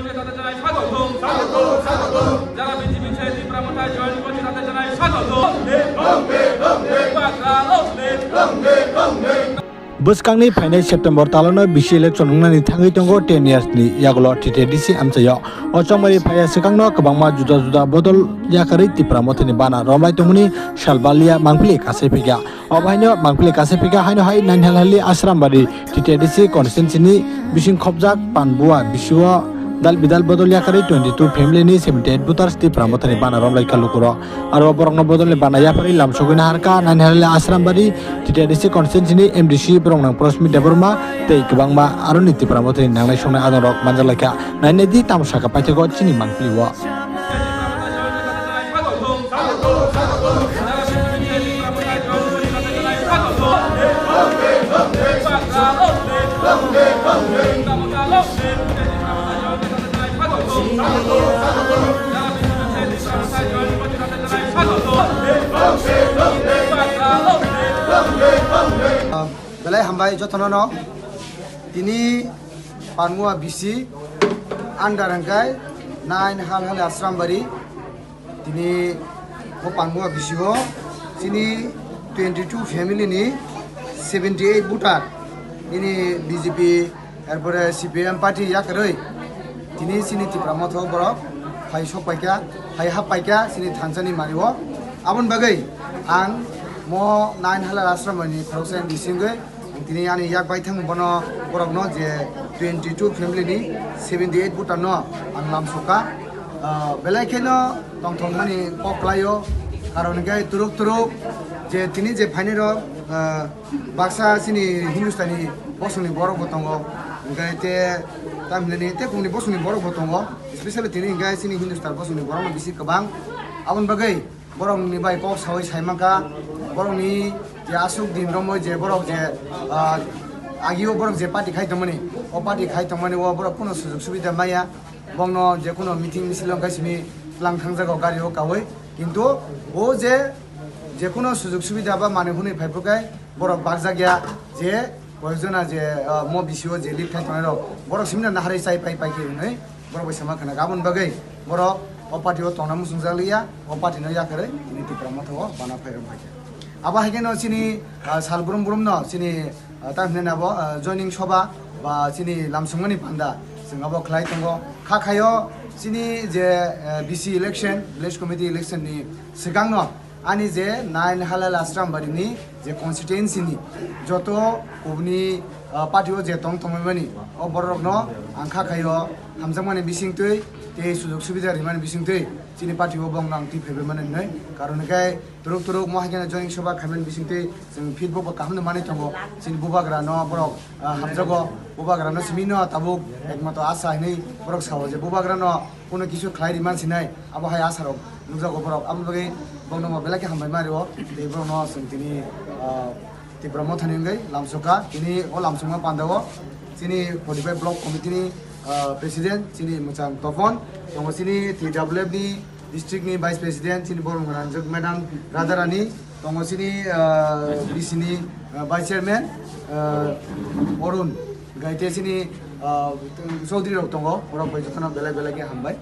জয়েন্টে তাদের জানাই স্বাগতম যারা বিজেপি ছেড়ে ত্রিপুরা মোথায় জয়েন করছে তাদের জানাই স্বাগতম Buskangni final September talano bisi election nani thangi tongo 10 years ni yaglo TTDC amchayo ochongmari phaya sikangno kabangma juda bodol yakari Tripura mothini bana romlai tongmuni salbalia mangpili kasepika obaino mangpili kasepika haino hai nanhalali asrambari TTDC constituency ni bising khobjak panbua bisiwa dal bidal bodol yakari 22 family ni 78 voters Tripura mothini bana romlai kalukuro aro borongno bodol bana yapari lamsogina harka nanhalali asrambari TTDC constituency ni MDC Nang prosmi deburma tei kebangma aro ni Tripura mothini nangnai songnai adorok manjalaka nainedi tamsaka paithego chini mangpliwa belai hambai jotonono tini panmua bisi andarangkai nain hal asrambari tini ko panmua bisi ho sini 22 family ni 78 voter ini BJP erpore CPM party yakroi tini sini Tripura motho borok hai sokpaika hai happaika sini thansani mariwo abon bagai ang mo nain hal asrambari khoroksen bisingoi tini ani yak baithang bono borokno je 22 family ni 78 voter no anglam soka belai kheno tongthong mani poklayo karon gai turuk je tini je phainero baksa sini hindustani bosuni borok botongo gai te tamleni te kungni bosuni borok botongo especially tini gai sini hindustan bosuni borok no bisi kabang abon bagai borok ni bai kok sawai saimaka borok ni je asuk din romo je borok je agio borok je party khai tomani o party khai tomani o borok kono sujog subida maya bongno je kono meeting misilong kaisimi lang thangjago gari o kawai কিন্তু ও যে কোনো সুযোগ সুবিধা বা মানে হুনি ফাইপকাই borok barjagya je boyjona je mo bisio je lit khai tonero borok simna naharai sai pai ki nei borok boisama khana gabon bagai borok o party o tonam sungjalia o party no yakare ini Tripura motho bana phairam bhaike aba hageno sini salburum no sini tamne nabo joining soba ba sini lamsungmani panda singabo khlai tongo khayo sini je BC election village committee election ni sigangno ani je nain halal asrambari ni je constituency ni joto kubni party o je tongmani o borokno angkha khayo hamjamani bisingtui te sujog subida rimani bisingtui sini party o bongnang ti phebe mane nei karon kai turuk mohagena joining soba khamen bisingtui jeng feedback ba kamne mane tongo sini bubagra no borok hamjago bubagra no simino tabuk ekmato asa nei borok sawo je bubagra no কোনো কিছু খাই Riman Sinai আবহাওয়া আসারক নুজাগো বরক আমলগে বংনমা বেলাকে হামবাই Mario দেবর ন তিনি Tripura mothani ngai lamsoka তিনি ও লামসুমা পান্দাও তিনি 45 block কমিটিনি president তিনি মুচাং তপন এবং তিনি TWF ni district ni vice president তিনি বরং রঞ্জক ম্যাডাম রাধারানী এবং তিনি BC ni ভাইস চেয়ারম্যান অরুণ গাইতে তিনি চৌধুরী রক দङ বরক बै जथना बेलाय बेलाय हामबाय